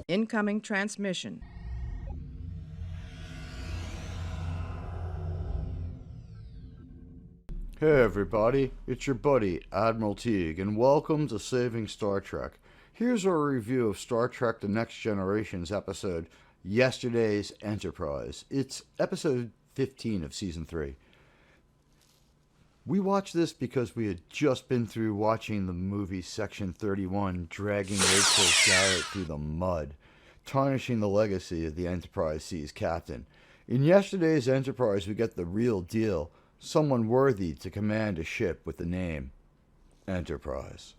Incoming transmission. Hey everybody, it's your buddy Admiral Teag, and welcome to Saving Star Trek. Here's our review of Star Trek The Next Generation's episode, Yesterday's Enterprise. It's episode 15 of season 3. We watched this because we had just been through watching the movie Section 31 dragging Rachel Garrett through the mud, tarnishing the legacy of the Enterprise C's captain. In Yesterday's Enterprise, we get the real deal. Someone worthy to command a ship with the name Enterprise.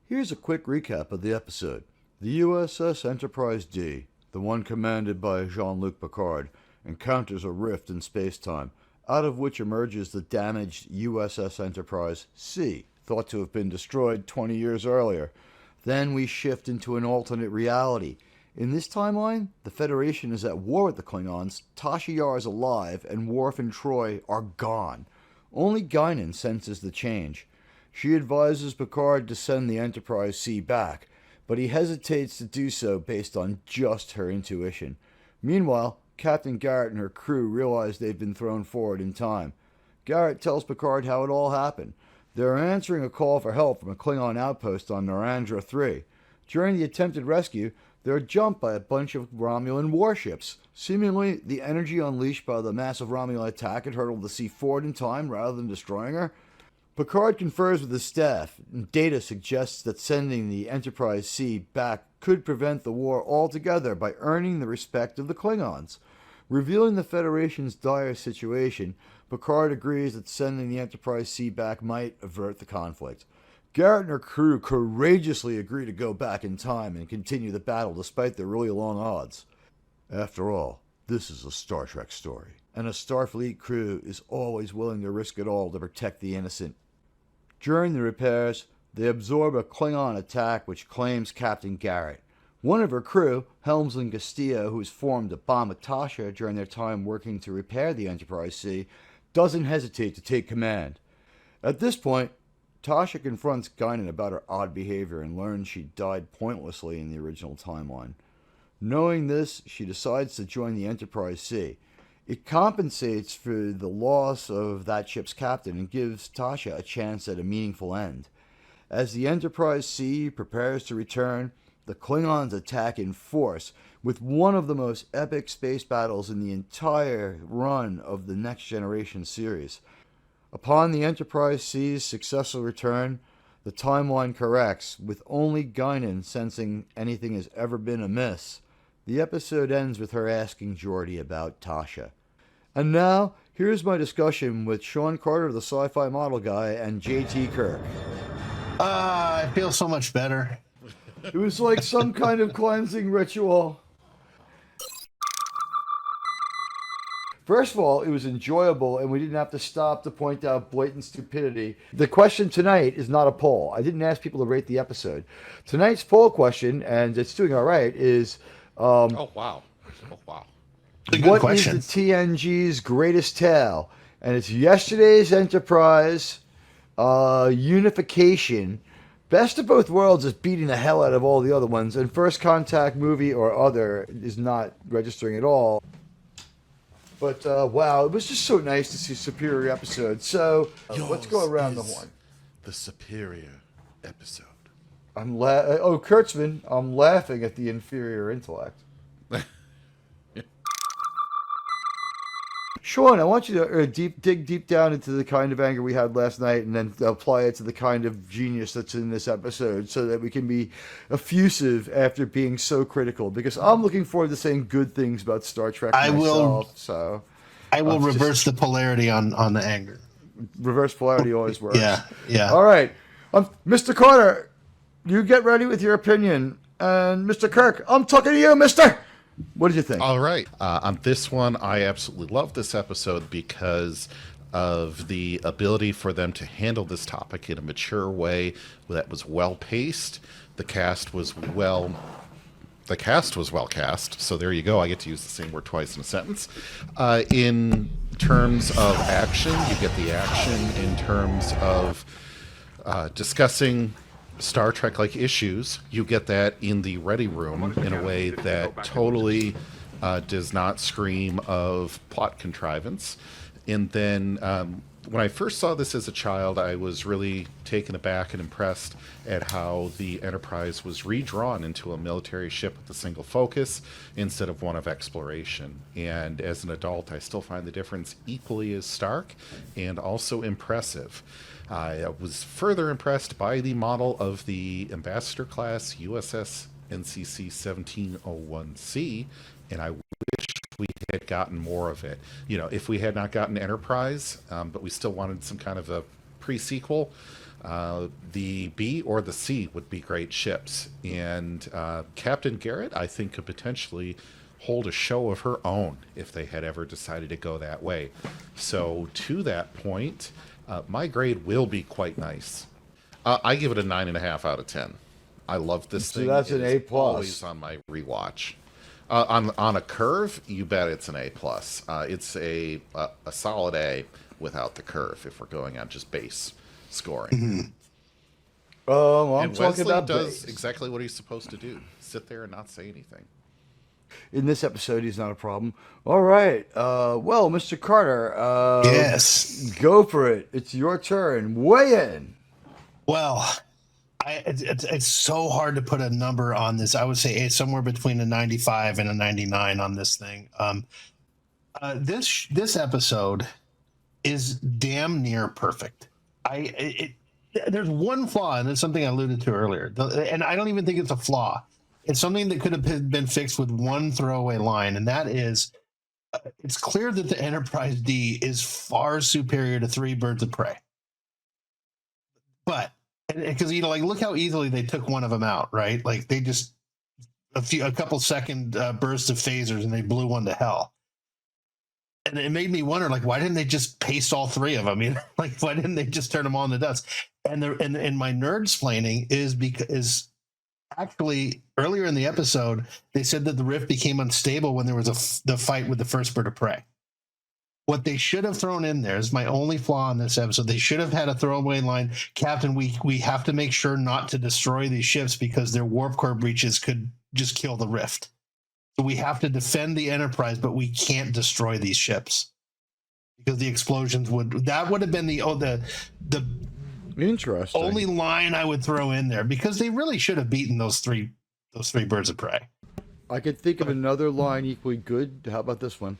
Here's a quick recap of the episode. The USS Enterprise D, the one commanded by Jean-Luc Picard, encounters a rift in space-time, out of which emerges the damaged USS Enterprise C, thought to have been destroyed 20 years earlier. Then we shift into an alternate reality. In this timeline, the Federation is at war with the Klingons, Tasha Yar is alive, and Worf and Troy are gone. Only Guinan senses the change. She advises Picard to send the Enterprise C back, but he hesitates to do so based on just her intuition. Meanwhile, Captain Garrett and her crew realize they've been thrown forward in time. Garrett tells Picard how it all happened. They're answering a call for help from a Klingon outpost on Narendra 3. During the attempted rescue, they're jumped by a bunch of Romulan warships. Seemingly, the energy unleashed by the massive Romulan attack had hurtled the sea forward in time rather than destroying her. Picard confers with his staff, and data suggests that sending the Enterprise C back could prevent the war altogether by earning the respect of the Klingons. Revealing the Federation's dire situation, Picard agrees that sending the Enterprise C back might avert the conflict. Garrett and her crew courageously agree to go back in time and continue the battle despite the really long odds. After all, this is a Star Trek story, and a Starfleet crew is always willing to risk it all to protect the innocent. During the repairs, they absorb a Klingon attack which claims Captain Garrett. One of her crew, Helmslin Castillo, who has formed a bomb with Tasha during their time working to repair the Enterprise C, doesn't hesitate to take command. At this point, Tasha confronts Guinan about her odd behavior and learns she died pointlessly in the original timeline. Knowing this, she decides to join the Enterprise C. It compensates for the loss of that ship's captain and gives Tasha a chance at a meaningful end. As the Enterprise C prepares to return, the Klingons attack in force with one of the most epic space battles in the entire run of the Next Generation series. Upon the Enterprise C's successful return, the timeline corrects, with only Guinan sensing anything has ever been amiss. The episode ends with her asking Geordi about Tasha. And now, here's my discussion with Shawn Carter, the sci-fi model guy, and J.T. Kirk. I feel so much better. It was like some kind of cleansing ritual. First of all, it was enjoyable, and we didn't have to stop to point out blatant stupidity. The question tonight is not a poll. I didn't ask people to rate the episode. Tonight's poll question, and it's doing all right, is... Oh, wow. What question. Is the TNG's greatest tale? And it's Yesterday's Enterprise, Unification. Best of Both Worlds is beating the hell out of all the other ones, and First Contact, Movie, or Other is not registering at all. But, wow, it was just so nice to see a superior episode. So, let's go around the horn. The superior episode. Kurtzman, I'm laughing at the inferior intellect. Shawn, I want you to dig deep down into the kind of anger we had last night and then apply it to the kind of genius that's in this episode so that we can be effusive after being so critical. Because I'm looking forward to saying good things about Star Trek myself. I will reverse the polarity on the anger. Reverse polarity always works. Yeah. All right. Mr. Carter, you get ready with your opinion. And Mr. Kirk, I'm talking to you, mister. What did you think? All right. On this one, I absolutely love this episode because of the ability for them to handle this topic in a mature way that was well-paced. The cast was well cast, so there you go. I get to use the same word twice in a sentence. In terms of action, you get the action in terms of discussing Star Trek like issues, you get that in the ready room in a way that totally does not scream of plot contrivance. And then when I first saw this as a child, I was really taken aback and impressed at how the Enterprise was redrawn into a military ship with a single focus instead of one of exploration. And as an adult, I still find the difference equally as stark and also impressive. I was further impressed by the model of the Ambassador class USS NCC 1701C, and I wish we had gotten more of it. You know, if we had not gotten Enterprise, but we still wanted some kind of a pre-sequel, the B or the C would be great ships. And Captain Garrett, I think, could potentially hold a show of her own if they had ever decided to go that way. So to that point, my grade will be quite nice. I give it a 9.5 out of 10. I love this thing. So that's an A+. Always on my rewatch. On a curve, you bet it's an A+. It's a solid A without the curve if we're going on just base scoring. Well, I'm And talking Wesley about does base. exactly what he's supposed to do: sit there and not say anything. In this episode, he's not a problem. All right. Well, Mr. Carter. Yes. Go for it. It's your turn. Weigh in. Well, it's so hard to put a number on this. I would say somewhere between a 95 and a 99 on this thing. This episode is damn near perfect. There's one flaw, and it's something I alluded to earlier, and I don't even think it's a flaw. It's something that could have been fixed with one throwaway line, and that is, it's clear that the Enterprise D is far superior to 3 Birds of Prey. But because like look how easily they took one of them out, right? Like they just a couple second bursts of phasers and they blew one to hell. And it made me wonder, like, why didn't they just paste all 3 of them? You know, like why didn't they just turn them all into dust? And my nerd splaining is actually earlier in the episode they said that the rift became unstable when there was the fight with the first Bird of Prey. What they should have thrown in there is my only flaw in this episode. They should have had a throwaway line. Captain, we have to make sure not to destroy these ships because their warp core breaches could just kill the rift. So we have to defend the Enterprise, but we can't destroy these ships because the explosions would have been the Interesting. only line I would throw in there, because they really should have beaten those three Birds of Prey. I could think of another line equally good. How about this one?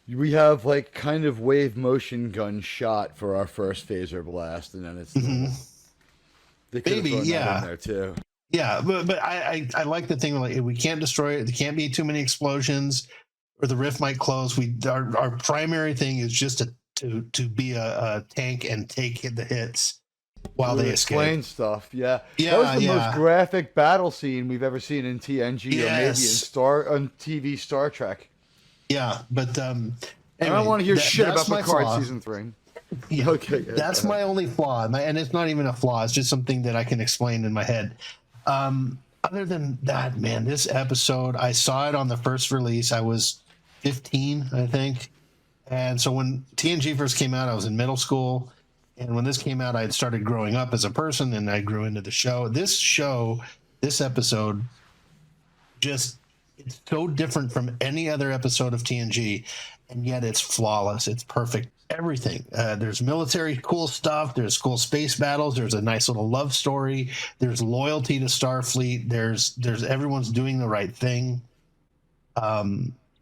We have like kind of wave motion gun shot for our first phaser blast, and then it's they could have thrown that in there too. Yeah, but I like the thing, like we can't destroy it. There can't be too many explosions, or the rift might close. Our primary thing is just to be a tank and take the hits while they explain escape. stuff. Yeah, Yeah, that was the most graphic battle scene we've ever seen in TNG or maybe on TV Star Trek. Yeah, but Anyway, I don't want to hear shit about Picard season 3. Yeah, okay, that's my only flaw, and it's not even a flaw. It's just something that I can explain in my head. Other than that, man, this episode, I saw it on the first release. I was 15, I think. And so when TNG first came out, I was in middle school. And when this came out, I had started growing up as a person, and I grew into the show. This episode, it's so different from any other episode of TNG, and yet it's flawless. It's perfect. Everything. There's military cool stuff. There's cool space battles. There's a nice little love story. There's loyalty to Starfleet. There's everyone's doing the right thing.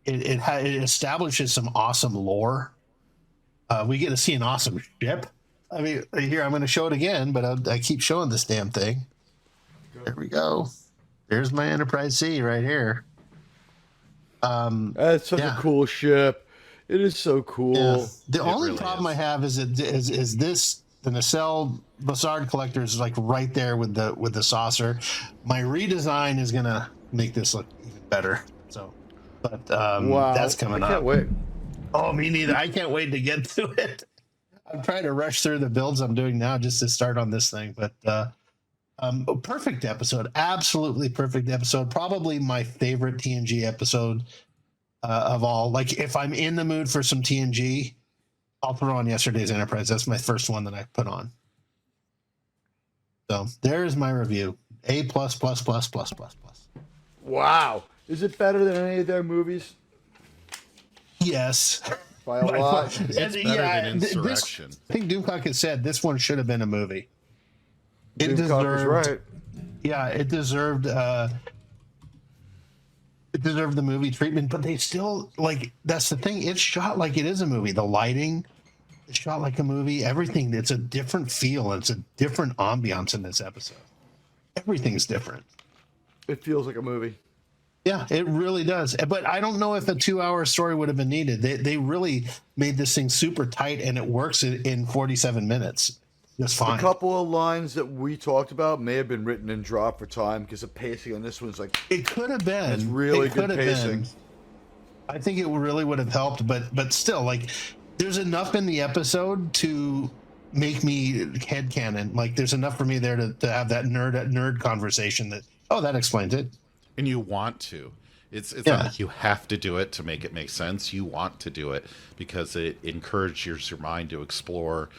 It establishes some awesome lore. We get to see an awesome ship. I mean, here I'm going to show it again, but I keep showing this damn thing. There we go. There's my Enterprise C right here. That's such a cool ship. It is so cool. Yeah. The only problem I have is this the nacelle Bassard collector is like right there with the saucer. My redesign is gonna make this look even better. So, but wow, that's coming up. I can't wait. Oh, me neither. I can't wait to get to it. I'm trying to rush through the builds I'm doing now just to start on this thing. But perfect episode, absolutely perfect episode. Probably my favorite TNG episode. Of all, like if I'm in the mood for some TNG, I'll throw on yesterday's Enterprise. That's my first one that I put on. So there's my review. A plus plus plus plus plus plus. Wow. Is it better than any of their movies? Yes. By a lot. It's better than Insurrection. I think Doomcock has said this one should have been a movie. It Doomcock was deserved. right. Yeah, it deserved. It deserved the movie treatment, but they still that's the thing. It's shot like it is a movie. The lighting, it's shot like a movie. Everything. It's a different feel. It's a different ambiance in this episode. Everything's different. It feels like a movie. Yeah, it really does. But I don't know if a 2-hour story would have been needed. They really made this thing super tight, and it works in 47 minutes. Just fine. A couple of lines that we talked about may have been written and dropped for time because the pacing on this one's like it could have been. it's really it good could have pacing. been. I think it really would have helped, but still, there's enough in the episode to make me headcanon. There's enough for me there to have that nerd conversation that explains it. And you want to. It's Yeah. not like you have to do it to make it make sense. You want to do it because it encourages your mind to explore,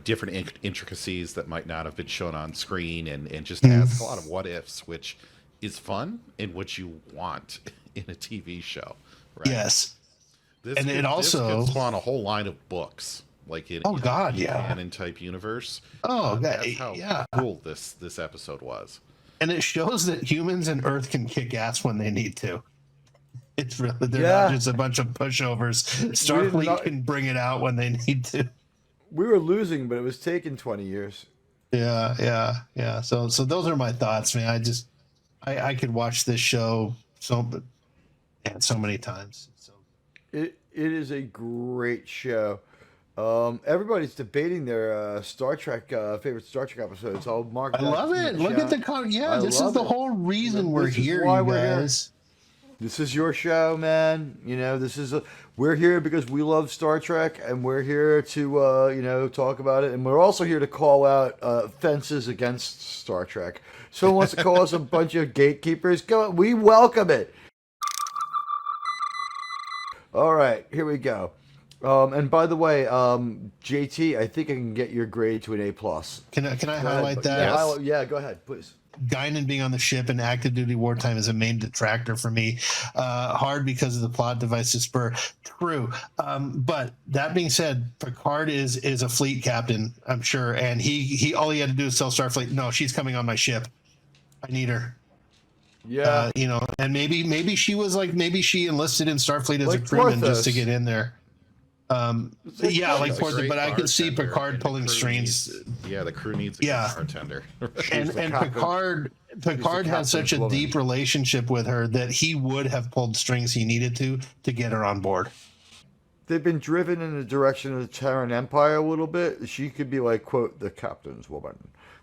different intricacies that might not have been shown on screen, and just ask a lot of what ifs, which is fun and what you want in a TV show. Right? Yes. This And it this also- could spawn a whole line of books, in Oh, God, yeah. canon type universe. Oh, That's how yeah. cool this episode was. And it shows that humans and Earth can kick ass when they need to. It's really they're Yeah. not just a bunch of pushovers. Starfleet can bring it out when they need to. We were losing, but it was taking 20 years. Yeah. So those are my thoughts, man. I could watch this show so many times. So It is a great show. Everybody's debating their Star Trek favorite Star Trek episodes. I'll mark. I love it. Look at the this is the whole reason we're This is here, why you we're here. guys. This is your show, man. We're here because we love Star Trek, and we're here to talk about it, and we're also here to call out offenses against Star Trek. Someone wants to call us a bunch of gatekeepers. Go, we welcome it. All right, here we go. And by the way, JT, I think I can get your grade to an A+. Can I highlight that? Yes. Yeah, go ahead, please. Guinan being on the ship in active duty wartime is a main detractor for me. Hard because of the plot device to spur. True. But that being said, Picard is a fleet captain, I'm sure, and he all he had to do is tell Starfleet, no, she's coming on my ship. I need her. Yeah. And maybe she was maybe she enlisted in Starfleet as Like a crewman Porthos. just to get in there. Yeah, like He's a Porthos, great but I could see bartender, Picard and the pulling crew strings. the crew needs a Yeah. good bartender. And the captain. Picard has such a captain's woman. deep relationship with her that he would have pulled strings he needed to get her on board. They've been driven in the direction of the Terran Empire a little bit. She could be like, quote, the captain's woman.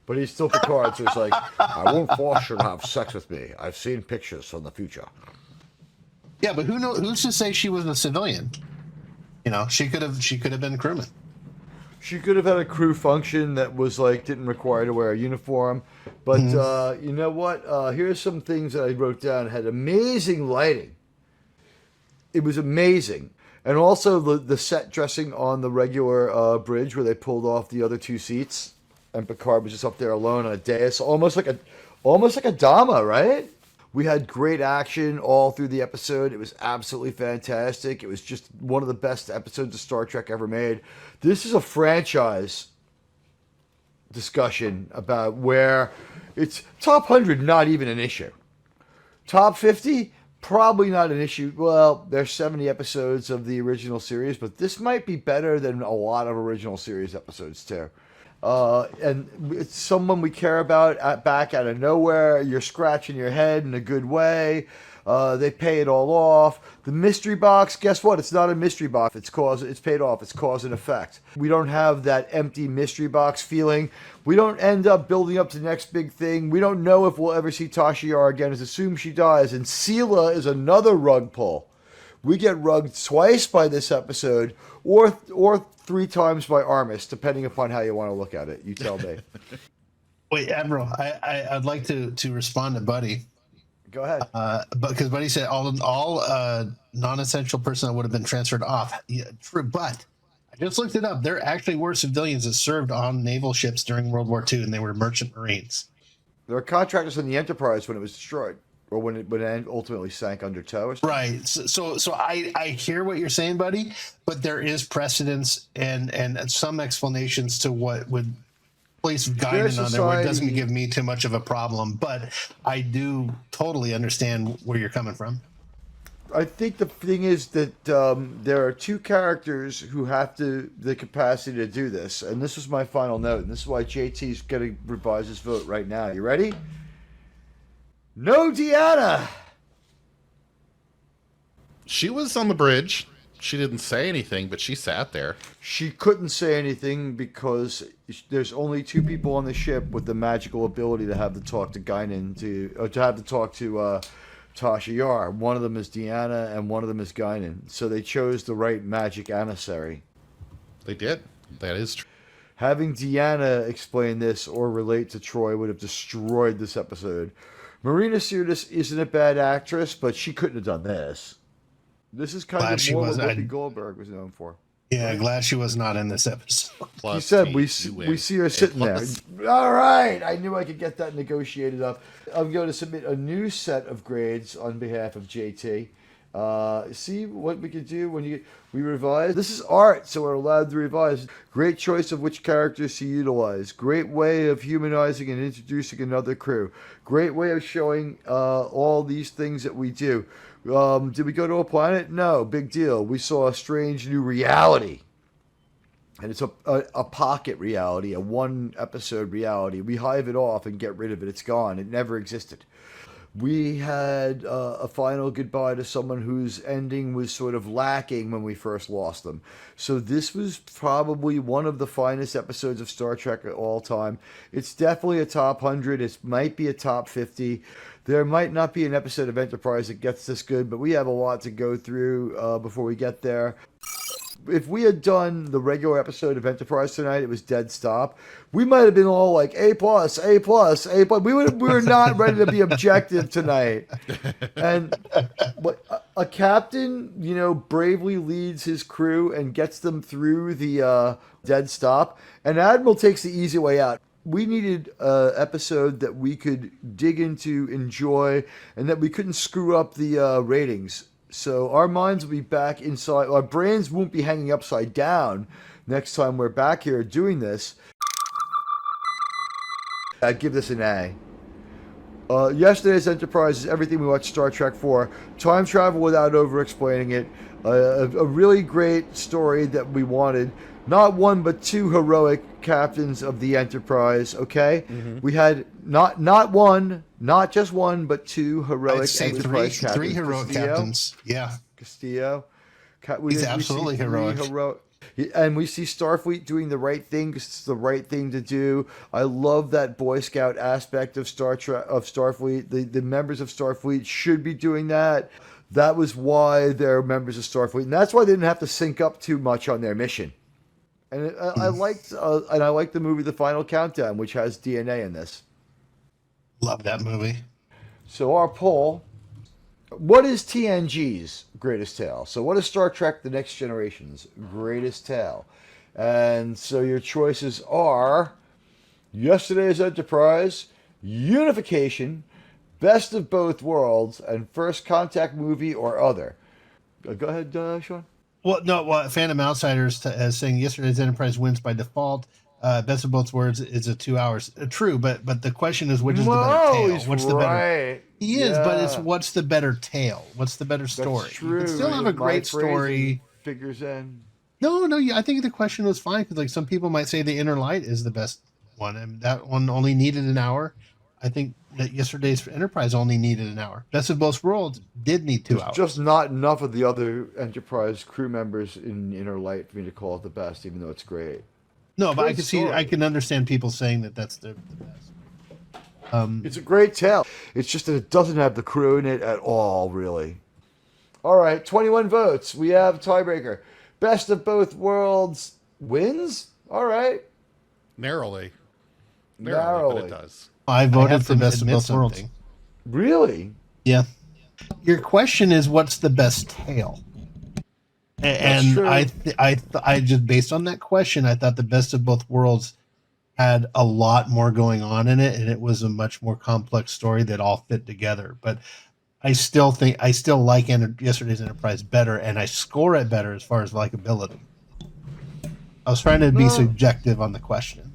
But he's still Picard, so it's like, I won't force you to have sex with me. I've seen pictures from the future. Yeah, but who's to say she was a civilian? She could have been a crewman. She could have had a crew function that was didn't require to wear a uniform. But you know what? Here's some things that I wrote down. It had amazing lighting. It was amazing. And also the set dressing on the regular bridge where they pulled off the other two seats. And Picard was just up there alone on a dais, almost like a Dama, right? We had great action all through the episode. It was absolutely fantastic. It was just one of the best episodes of Star Trek ever made. This is a franchise discussion about where it's top 100, not even an issue. Top 50, probably not an issue. Well, there's 70 episodes of the original series, but this might be better than a lot of original series episodes too. And it's someone we care about back out of nowhere. You're scratching your head in a good way. They pay it all off. The mystery box, guess what? It's not a mystery box. It's paid off. It's cause and effect. We don't have that empty mystery box feeling. We don't end up building up to the next big thing. We don't know if we'll ever see Tasha Yar again. It's assumed she dies. And Sela is another rug pull. We get rugged twice by this episode, or 3 times by Armis, depending upon how you want to look at it. You tell me. Wait, Admiral, I'd like to respond to Buddy. Go ahead. Because Buddy said all non-essential personnel would have been transferred off. Yeah, true, but I just looked it up. There actually were civilians that served on naval ships during World War II, and they were merchant marines. There were contractors on the Enterprise when it was destroyed, or when it ultimately sank under tow. Or something. Right. So I hear what you're saying, buddy, but there is precedence and some explanations to what would place Guinan on there where it doesn't give me too much of a problem. But I do totally understand where you're coming from. I think the thing is that there are two characters who have the capacity to do this, and this was my final note, and this is why JT's going to revise his vote right now. You ready? No Deanna! She was on the bridge. She didn't say anything, but she sat there. She couldn't say anything because there's only two people on the ship with the magical ability to have to talk to Guinan, to have to talk to Tasha Yar. One of them is Deanna, and one of them is Guinan. So they chose the right magic emissary. They did. That is true. Having Deanna explain this or relate to Troy would have destroyed this episode. Marina Sirtis isn't a bad actress, but she couldn't have done this. This is kind of more what Whoopi Goldberg was known for. Yeah, glad she was not in this episode. He said we see her sitting there. All right, I knew I could get that negotiated up. I'm going to submit a new set of grades on behalf of JT. See what we can do when we revise. This is art, so we're allowed to revise. Great choice of which characters to utilize. Great way of humanizing and introducing another crew. Great way of showing all these things that we do. Did we go to a planet? No, big deal. We saw a strange new reality. And it's a pocket reality, a one-episode reality. We hive it off and get rid of it. It's gone. It never existed. We had a final goodbye to someone whose ending was sort of lacking when we first lost them. So this was probably one of the finest episodes of Star Trek of all time. It's definitely a top 100. It might be a top 50. There might not be an episode of Enterprise that gets this good, but we have a lot to go through before we get there. If we had done the regular episode of Enterprise tonight, it was dead stop. We might have been all like A+, A+, A+. We were not ready to be objective tonight. And a captain, bravely leads his crew and gets them through the dead stop. And Admiral takes the easy way out. We needed an episode that we could dig into, enjoy, and that we couldn't screw up the ratings. So our minds will be back inside. Our brains won't be hanging upside down next time we're back here doing this. I'd give this an A. Yesterday's Enterprise is everything we watched Star Trek for. Time travel without over-explaining it. A really great story that we wanted. Not one, but two heroic captains of the Enterprise, okay? Mm-hmm. We had not just one, but two heroic Enterprise captains. Three heroic captains, yeah. Castillo. He's absolutely heroic. And we see Starfleet doing the right thing because it's the right thing to do. I love that Boy Scout aspect of Starfleet. The members of Starfleet should be doing that. That was why they're members of Starfleet, and that's why they didn't have to sync up too much on their mission. And I liked the movie The Final Countdown, which has DNA in this. Love that movie. So our poll: what is TNG's greatest tale? So what is Star Trek: The Next Generation's greatest tale? And so your choices are Yesterday's Enterprise, Unification, Best of Both Worlds, and First Contact movie or other. Go ahead, Shawn. Well, no. Phantom Outsiders saying Yesterday's Enterprise wins by default. Best of Both Worlds is a 2 hours. True, but the question is, which is the better tale? What's the better? He is, but it's what's the better tale? What's the better story? That's true. You can still have a great story. Figures in. No. I think the question was fine because some people might say The Inner Light is the best one, and that one only needed an hour. I think that Yesterday's Enterprise only needed an hour. Best of Both Worlds did need 2 hours. Just not enough of the other Enterprise crew members in Inner Light for me to call it the best, even though it's great. No, but I can understand people saying that that's the best. It's a great tale. It's just that it doesn't have the crew in it at all, really. All right, 21 votes. We have tiebreaker. Best of Both Worlds wins? All right. Narrowly, but it does. I voted for Best of Both Worlds. Really? Yeah. Your question is, what's the best tale? And true. I just, based on that question, I thought the Best of Both Worlds had a lot more going on in it, and it was a much more complex story that all fit together. But I still like yesterday's Enterprise better, and I score it better as far as likability. I was trying to be subjective on the question.